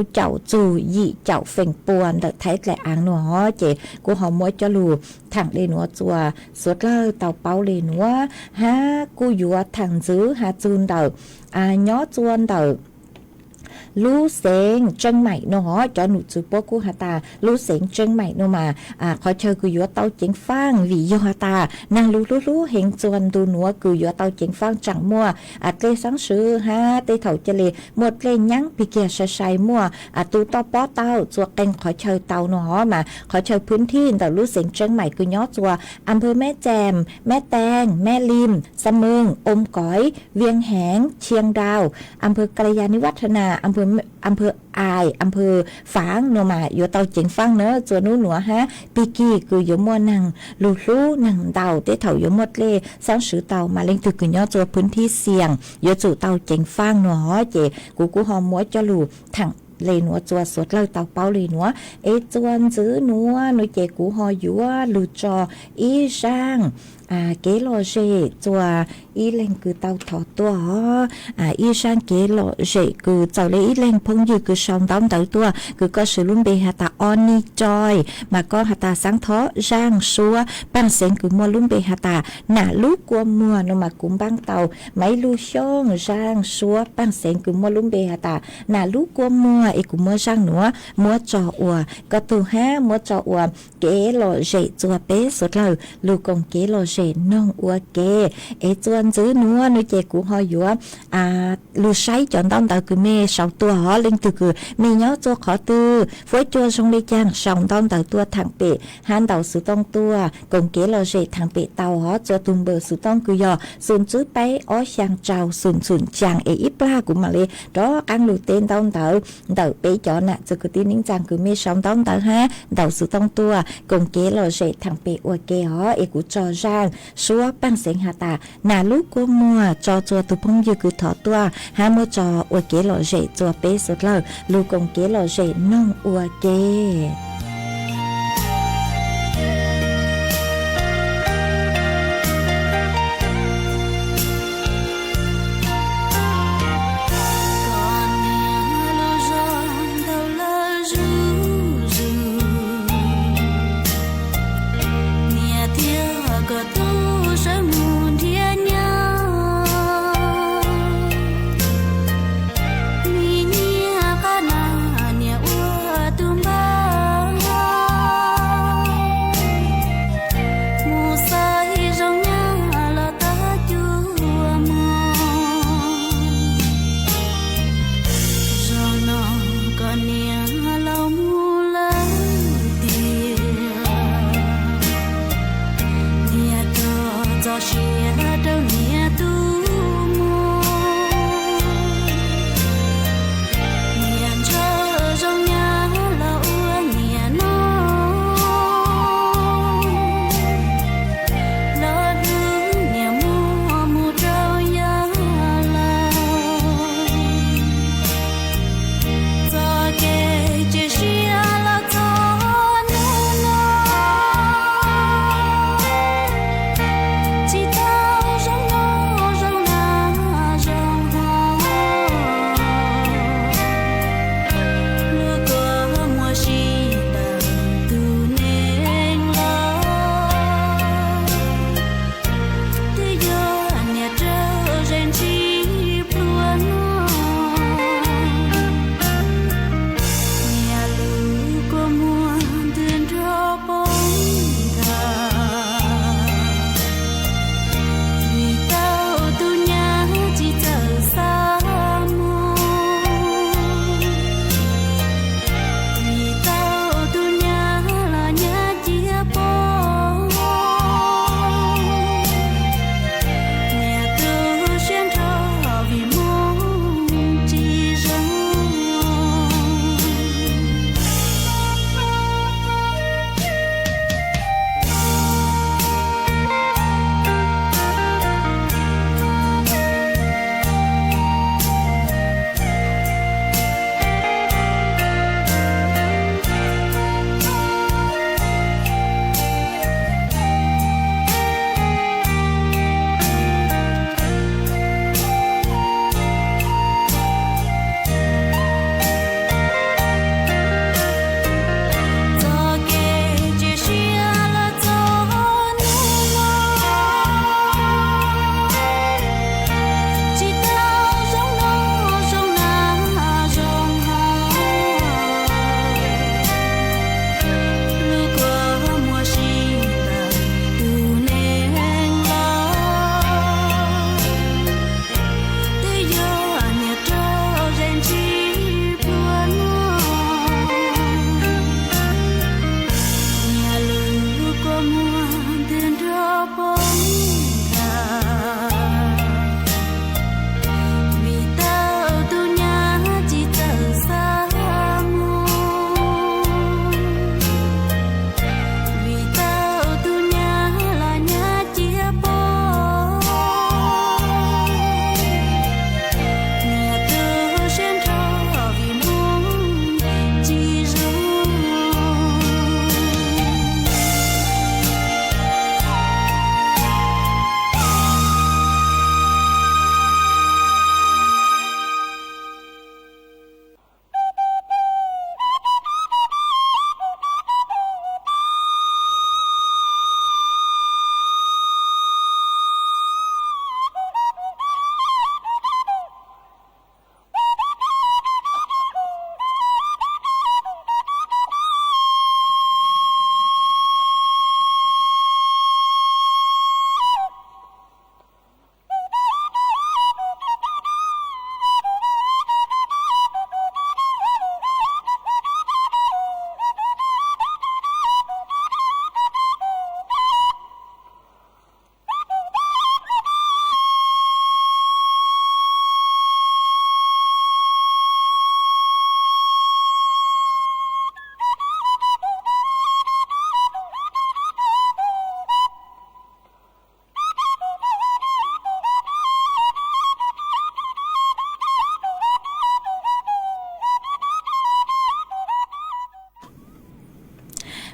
จูยี่เจ้าเฟ่งปวนเดอไทยแหล่อ้างหนอเจกูหอมมัวจะลูถังเลยนัวจัวสวดเล่าเต่าเป้าเลยนัวฮากูอยู่ถังจื้อหาจูนเดอย้อจวนเดอลูเสงเจิ้งใหม่เนาะจอหนูจือปกูหาตาลูเสงเจิ้งใหม่เนาะมาขอเชิญกูยัวเต้าเจียงฟังวิโยหาตานางลูเห็นจวนดูหนัวกูยัวเต้าเจียงฟังจังมัวเตยสังสือฮะเตยเถาเจเลหมดเลยยังปีเกียใช้มัวตูต่อป้อเต้าจัวเก่งขอเชิญเต้าเนาะมาขอเชิญพื้นที่แต่ลูเสงเจิ้งใหม่กูย้อจัวอำเภอแม่แจมแม่แตงแม่ริมสะเมืองอมก๋อยเวียงแหงเชียงดาวอำเภอกัลยาณิวัฒนาอำเภออายอำเภอฝางเนาะมาอยู่เตาเจียงฟังเนอะจัวนู้นหนัวฮะปีกี้คืออยู่มัวนังลูนังเตาเตเถาอยู่หมดเลยสร้างสือเตามาเล่งตึกคือย้อจัวพื้นที่เสี่ยงอยู่จู่เตาเจียงฟังเนาะเจกูหอมมัวจะลูถังเลยหนัวจัวสดเลยเตาเป้าเลยหนัวจวนจื้อหนัวหนูเจกูหออยู่ว่าลูจออีช่างเกโลเจจัวอีเล่งคือเตาถอดตัวอีช่างเกโลเจคือเจ้าเลยอีเล่งพงอยู่คือชองดอมเตาตัวคือก็สือลุ่มเบหาตาออนนี่จอยมาก็หาตาสังท้อช่างชัวปังเสียงคือมัวลุ่มเบหาตาหน้าลูกกัวมัวนมากุมบังเตาไม่ลูช่องช่างชัวปังเสียงคือมัวลุ่มเบหาตาหน้าลูกกัวมัวกุมัวช่างหนัวมัวจออัวก็ตูห้ามัวจออัวเกโลเจจัวเป๊สุดเลยลูกกงเกโลเจน้องอัวเกจวนจื้อนัวนุเจกูหอยัวลูใช้จอนต้องเตอคือเมย์สองตัวหอเล่งตือคือเมย์ย้อจัวขอตือฝอยจัวทรงเลยจังสองต้องเตอตัวทางเปหันเตาสุต้องตัวกงเกโลเจทางเปเตาหอจัวตุมเบอร์สุต้องคือยอส่วนจื้อไปอ้อช่างเจ้าส่วนจังอีปลากูมาเลยรอกังลูเต้นต้องเตอเปจอน่ะจะคือตีนิ่งจังคือเมย์สองต้องเตอฮะเตาสุต้องตัวกงเกโลเจทางเปอัวเกหอกูจอช่างชัวปังเสียงหาตาหน้าลูกกัวมัวจอจัวตุพงยืคือถอตัวหามัวจออัวเกโลเจจัวเป๊สุดเลยลูกกงเกโลเจน้องอัวเก
你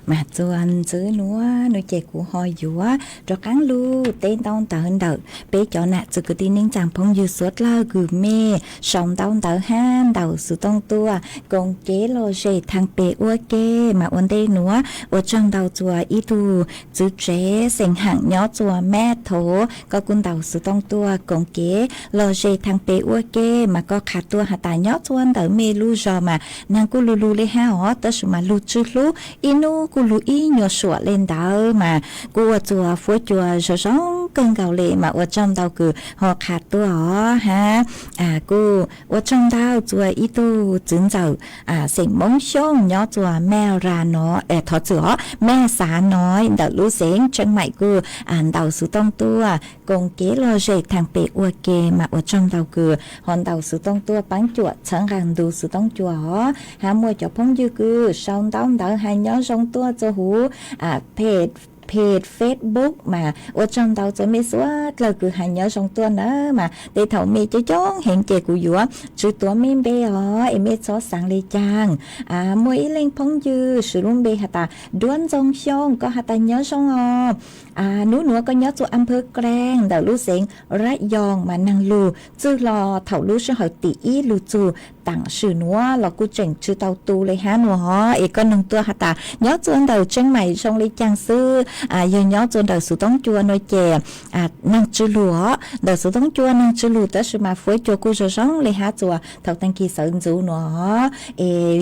mà chuan chữ núa nuôi trẻ của họ dúa cho cán lu tên tông tờ hơn đợt bé cho nạ chữ cứ tin ninh chẳng phong dư suốt la gửi mê sống tông tờ han đầu sự tông tua công kế lo dễ thằng bé ua kê mà ôn tê núa ở trong đầu chùa ý tu chữ trẻ sinh hạng nhỏ chùa mẹ thổ có quân đầu sự tông tua công kế lo dễ thằng bé ua kê mà có khả tua hạ tài nhỏ chuan tờ mê lu rò mà nàng cu lu lu lê ha ó tớ sự mà lu chữ lu inu cu lu ý nhỏ sủa lên đảo mà cu chùa phố chùa rồi sống cơn gạo lệ mà ở trong đầu cứ họ khát tua ó ha cu ở trong đầu chùa ý tu chứng giàu sinh mong xong nhỏ chùa mẹ ra nó thọ chữa mẹ xả nói đợt lũ sáng chân mày cu đầu sự tông tua cùng kế lo dễ thằng bé ua kê mà ở trong đầu cứ hòn đầu sự tông tua bán chuột chẳng hàng đủ sự tông chùa ó ha mua cho phong dư cứ xong tông đỡ hai nhỏ xong tua cho hú page Facebook mà ở trong đầu cho mấy số là cứ hành nhớ trong tuần đó mà để thầu mi cho chón hiện trẻ của dũa chữ tuổi mi bé em mấy số sáng lê trang mỗi lên phong dư sử dụng bé hạt ta đoán trong xong có hạt ta nhớ xong núi nữa có nhớ cho âm phơ Klang đầu lú xịn rải giòn mà năng lù chứ lò thầu lú sẽ hỏi tỷ lù chù tặng sự nữa là cô chỉnh chữ tàu tu lấy há nữa có nâng tua hạt ta nhớ cho anh đầu chân mày xong lấy trang sư giờ nhớ cho đời sự tống chua nói chè năng chữ lúa đời sự tống chua năng chữ lúa tới sự mà phối cho cô rồi sống lấy há chùa thầu tăng kỳ sợ dữ nữa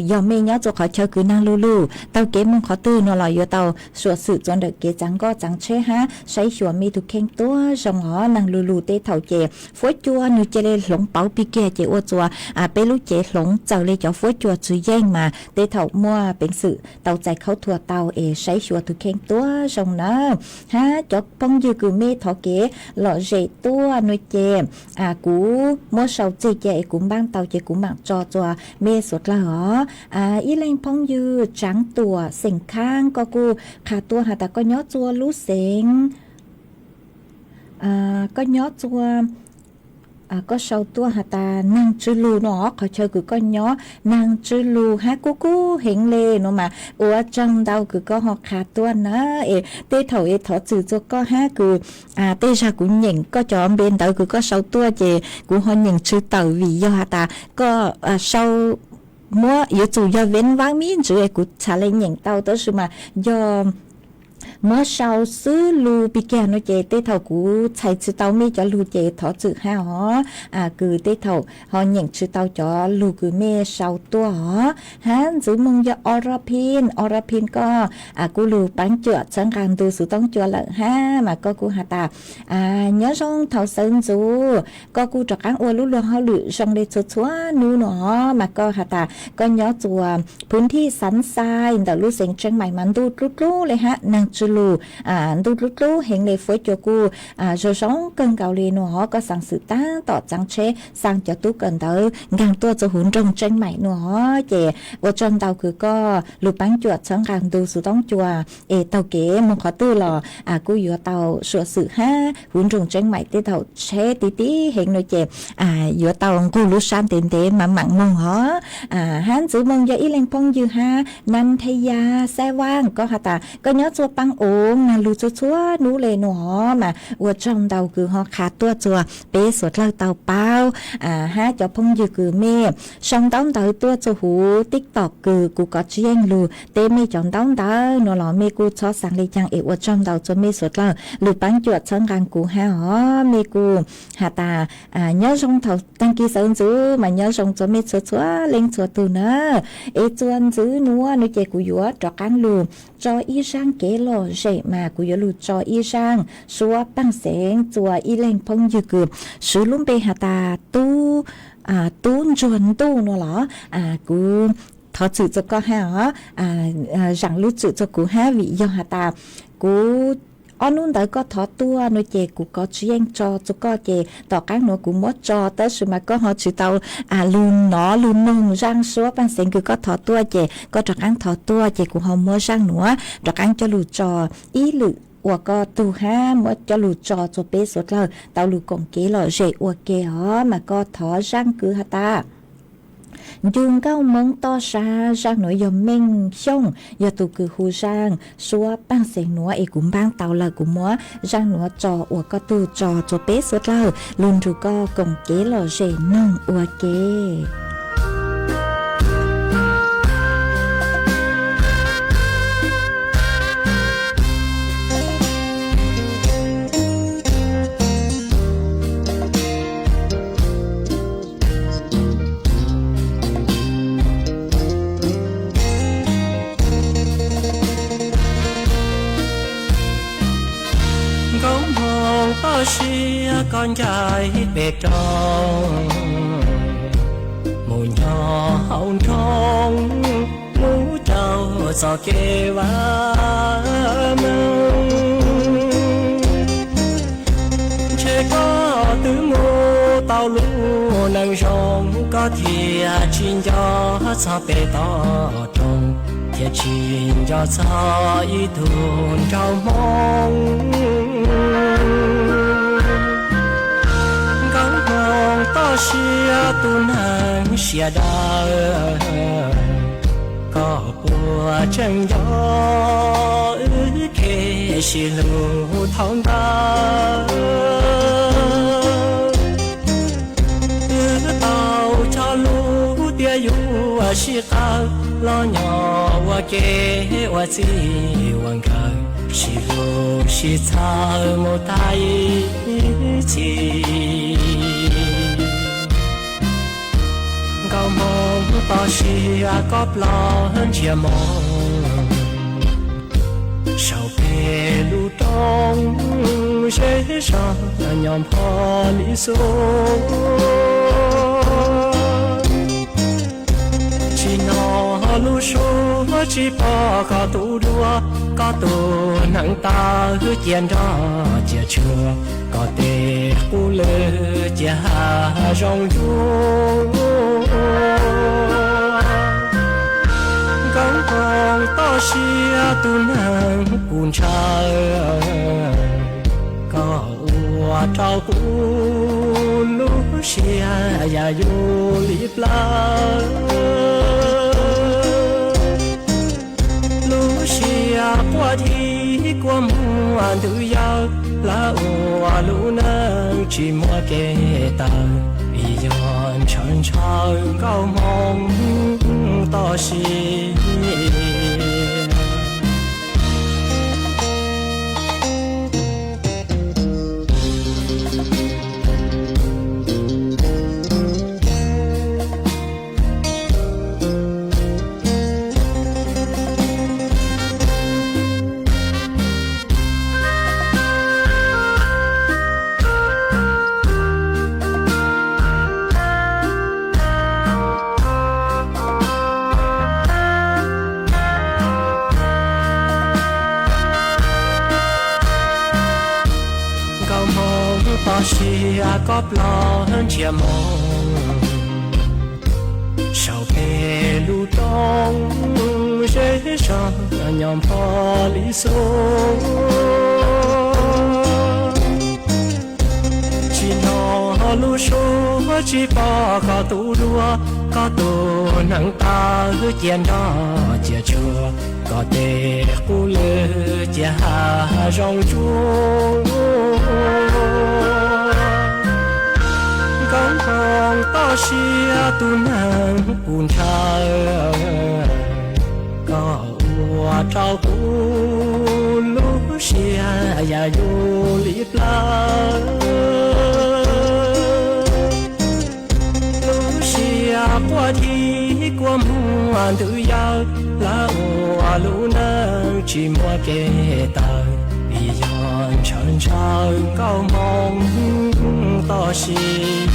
giờ mê nhớ cho khỏi chơi cứ năng lù tao kế mong khó tư nó là giờ tao sửa sự cho đời kế trắng có trắng chế há say chùa mê thuộc khen tua xong họ năng lù tê thầu chè phối chua như chè lên lỏng bảo pi kia chè ô chùa bé lú chè lỏng chào lên cho phối chùa chữ danh mà tê thầu mua bệnh sự tàu chạy khâu thua tàu say chùa thuộc khen tua xong nó ha cho phong dư cứ mê thọ kế lọ rễ tua nuôi chè cú mua sầu chè cũng ban tàu chè cũng mạng cho mê suốt là hó ý lên phong dư trắng tua sình khang có cô khả tua hà ta có nhó chua lú sình có nhó chua có sâu tua hả ta năng chữ lù nó có chơi cứ có nhó năng chữ lù ha cú hiện lê nó mà ở trong đâu cứ có họ khá tua nó tê thầu thọ chữ cho có ha cứ tê ra cũng nhìn có cho bên đâu cứ có sâu tua chè cũng họ nhìn chữ tàu vì do hả ta có sâu mua yếu chủ do vén vang miếng chữ cũng trả lên nhìn tàu tới sự mà do mới sau xứ lù bị kẹo nó chế tê thầu cú chạy chữ tàu mi cho lù chế thọ chữ ha họ cứ tê thầu họ nhận chữ tàu cho lù cứ mê sau tua họ hắn giữ mong cho orapin có cú lù bán chữa chẳng càng từ sự tông chữa lợn ha mà có cú hạt ta nhớ xong thầu sơn dù có cú trọc ăn uo lú lù họ lự xong để chua chua nu nó mà có hạt ta có nhớ chùa พื้นที่สันทรายแต่รู้เสียงเชียงใหม่มันดูรู้เลยฮะนางจูลูดูเห็นเลยฝอยจัวกูrồi sống cơn gạo lì nó có sang sự tá tỏ trắng chế sang cho tú cần tới ngang tua cho hùn trong tranh mày nó chè ở trong tàu cứ có lục bán chuột sáng càng tu sự tống chùa tàu kế mong khó tư lò cú vừa tàu sửa sự ha hùn trong tranh mày tê tàu chế tí hiện nội chè vừa tàu cú lú san tiền tệ mà mặn mong hó hắn giữ mong cho ý lên phong dư ha nam thay gia xe vang có hả ta có nhớ chua băng ốm là lú chúa nú lê nó mà ở trong tàu cứ họ khá tua chùa bé suốt lâu tàu bao ha cho phong dư cứ mê xong tống tàu tua cho hú TikTok cứ cũng có chuyên lù tê mê chọn tống tàu nó lò mê cô cho sang lê chăng ở trong tàu cho mê suốt lâu lù bán chuột sáng càng cụ ha hó mê cô hà ta nhớ trong tàu đăng ký sơn chú mà nhớ trong cho mê suốt lên suốt tù nữa chuan giữ núa nơi chạy của dũa trọ cán lù cho y sang kế lò dậy mà của dũa lù cho y sang xua băng sáng chùa y lên phong dư cướp sử lũng bê hà ta tu chuẩn tu nó lỏ của thọ chữ cho có ha rằng lúc chữ cho của ha vị do hà ta của anh luôn tới có thọ tua nơi chè cũng có chuyên cho có chè tỏ các nó cũng mất cho tới sự mà có họ chỉ tàu luôn nông rang số ban sáng cứ có thọ tua chè có trọc ăn thọ tua chè cũng không mua rang nữa trọc ăn cho lù trò ý lự và có tu ha mất cho lù trò cho bé sốt lờ tàu lù cổng kế lò rễ và kế họ mà có thọ rang cứ hả ta dùng cao mong to xa sang nội dòng mình xong giờ tụ cử hù sang xua băng sinh núa ý cũng băng tàu là cũng múa sang núa trò ủa có tụ trò cho bé suốt lâu luôn rủ co cùng kế lò rể nông ủa kế
con trai bề tròn mùi nhỏ hồng trong mũ trâu gió kê vã mông trẻ có tứ mô tao lũ nâng rong có thìa chín gió gió bề to trông thìa chín gió gió ý thùn trong mong to xia tuôn hàng xia đa có bùa chân gió kê xì lù thong ta tàu cho lũ tia yu xì ta lo nhỏ wa kê wa chi wang cả xì lù xì ta một tay chi cao mong to xia có lo hơn chia mong sau bề lu trong dễ dàng nhom pho lý số chỉ nó lu số chỉ bỏ có tu đua có tu nắng ta hứa chén đó chia chưa có thể u lơ chia hà rong du gắng con to xia tu nang cuốn cha có ua trao cuốn lú xia ya yo lip la lú xia qua thi qua mùa tự do la ua lú nang chỉ mua kê ta vì yon chân chân cao mong to xia xia có lo hơn chia mong sau bề lu trong dễ dàng nhom pho lý số chỉ nó lu số chỉ bỏ có tu đua có tu nắng ta hứa chén đó chia chưa có thể u lơ chia hà rong chuông gắng con to xia tu nang cuốn cha có ua trao cuốn lú xia ya yo lip la lú xia qua thi qua mùa tự do la ua lú nang chỉ mua kê ta vì yon chân chân cao mong to xia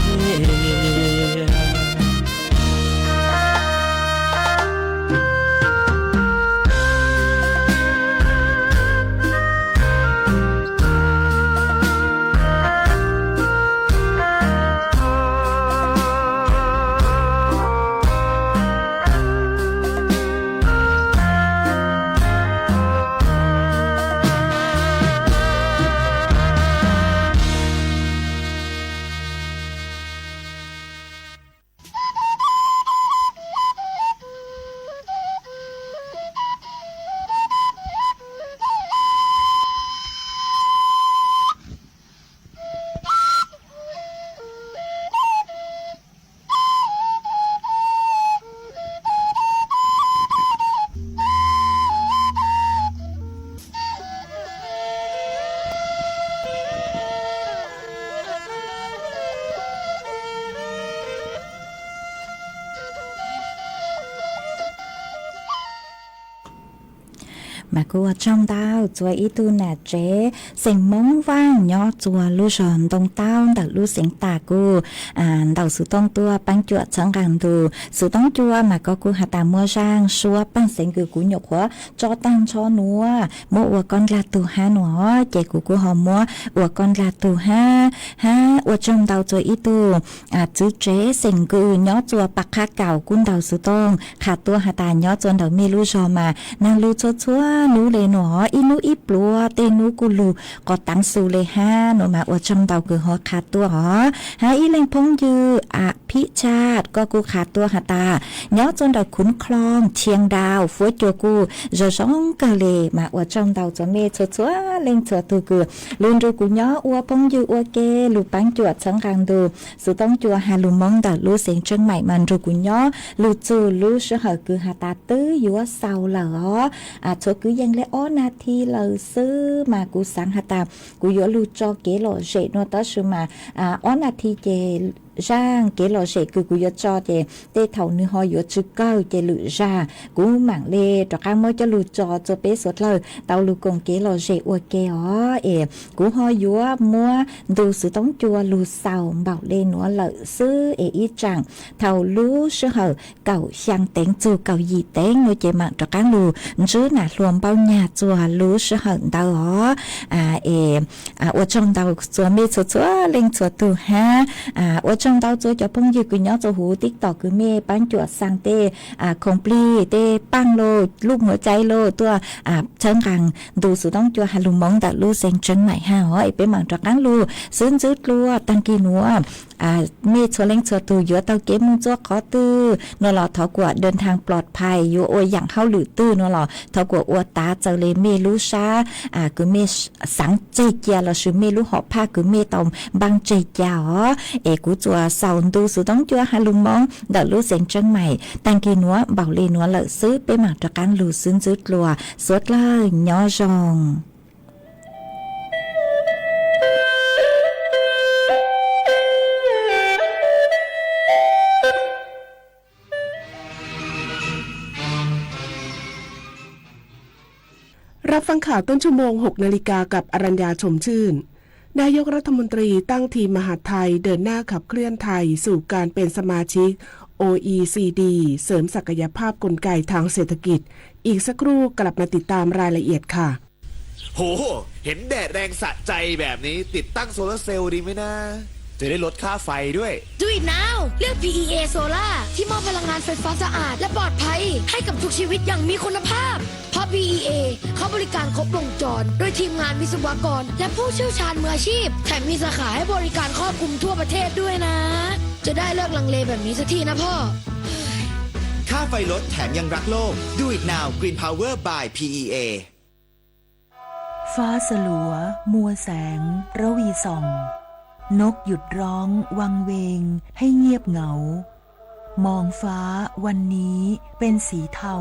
mà cô trong tao chùa ý tu nà chế sinh mong vang nhỏ chùa lu sòn đông tao đặt lu sinh tà cô đầu sự tông tua băng chùa chẳng càng tù sự tông chùa mà có cô hạt tà mua rang xua băng sinh cứ cú nhục hóa cho tăng cho núa mua ua con là tù ha nó chạy của cô họ mua ua con là tù ha ua trong tao chùa ý tu chữ chế sinh cứ nhỏ chùa bạc khá cào cún đầu sự tông khá tua hạt tà nhỏ chùa đầu mi lu sò mà nàng lu chúa chúa nu lê nó ít nu ít lúa tên nu cu lu có tăng su lê ha nó mà ở trong tàu cứ họ khát tua họ ít lên phong dưพิชาติก็กูขาดตัวหาตาเนาะจนดาวขุนคลองเชียงดาวฟัวจัวกูจะสองกะเลมาอวดtrong tàuจะเมชัวชัวเล่งชัวตัวกูลุนดูกูเนาะอวดพงยูอวดเกลูปังจวดสังกังดูสุต้องจัวหาลุมองดาวลูเสียงเชียงใหม่มันดูกูเนาะลูจูลูเสหกูหาตาตื้ออยู่ว่าเศร้าเหรอชัวกูยังเล่อ้อนาทีเลยซื้อมากูสังหาตากูอยู่ลูจอเกลอเจโนตัสมาอ้อนาทีเจgiang kế lò sẽ cứ cứ cho thì tê thầu nữ họ yếu chữ cao thì lự ra cũng mảng lê cho các mối cho lự cho bé sốt lời tàu lự cùng kế lò sẽ uo kê ó cũng họ yếu mua đồ sự tống chua lự sầu bảo lên nó lợi sư ít chẳng thầu lú sư hở cầu sang tiếng chua cầu gì tiếng ngôi chế mạng cho các lự chứ nà luồng bao nhà chùa lú sư hở tàu ó ở trong tàu chùa mê chùa lên chùa từ ha ở trong tao cho phong dư cứ nhớ cho hú TikTok cứ mê bán chuột sang tê complete tê băng lô lúc mở cháy lô tua chân càng đủ sự đóng cho hà lùng mong đã lu sen chân mày ha hỏi bé mảng trạc án lu sướng dứt lu tăng kỳ núa mê cho lên cho từ giữa tao kiếm mua cho có tư nó là thọ của đơn thangปลอดภัยอยู่โอ้ยอย่างเข้าหรือตื้อnó là thọ củaอวตาเจอเลยเมลูซาcứ mê sáng chơi kia là sự mê lu họ pa cứ mê tòng băng chơi kia cú chùa sau tu sự đóng chùa hà lùng mong đã lu sen chân mày tăng kỳ núa bảo lê núa lợi sứ bé mảng trạc án lu sướng dứt lùa suốt lời nhỏ rong
รับฟังข่าวต้นชั่วโมง 6 นาฬิกากับอรัญญาชมชื่นนายกรัฐมนตรีตั้งทีมมหาดไทยเดินหน้าขับเคลื่อนไทยสู่การเป็นสมาชิก OECD เสริมศักยภาพกลไกทางเศรษฐกิจอีกสักครู่กลับมาติดตามรายละเอียดค่ะ
โหเห็นแดดแรงสะใจแบบนี้ติดตั้งโซลาร์เซลล์ดีไหมนะจะได้ลดค่าไฟด้วย
Do it now เลือก PEA Solar ที่มอบพลังงานไฟฟ้าสะอาดและปลอดภัยให้กับทุกชีวิตอย่างมีคุณภาพเพราะ PEA เขาบริการครบวงจรโดยทีมงานวิศวกรและผู้เชี่ยวชาญมืออาชีพแถมมีสาขาให้บริการครอบคลุมทั่วประเทศด้วยนะจะได้เลิกลังเลแบบนี้สักทีนะพ่อ
ค่าไฟลดแถมยังรักโลก Do it now Green Power by PEA
ฟ้าสลัวมัวแสงระวีส่องนกหยุดร้องวังเวงให้เงียบเหงามองฟ้าวันนี้เป็นสีเทา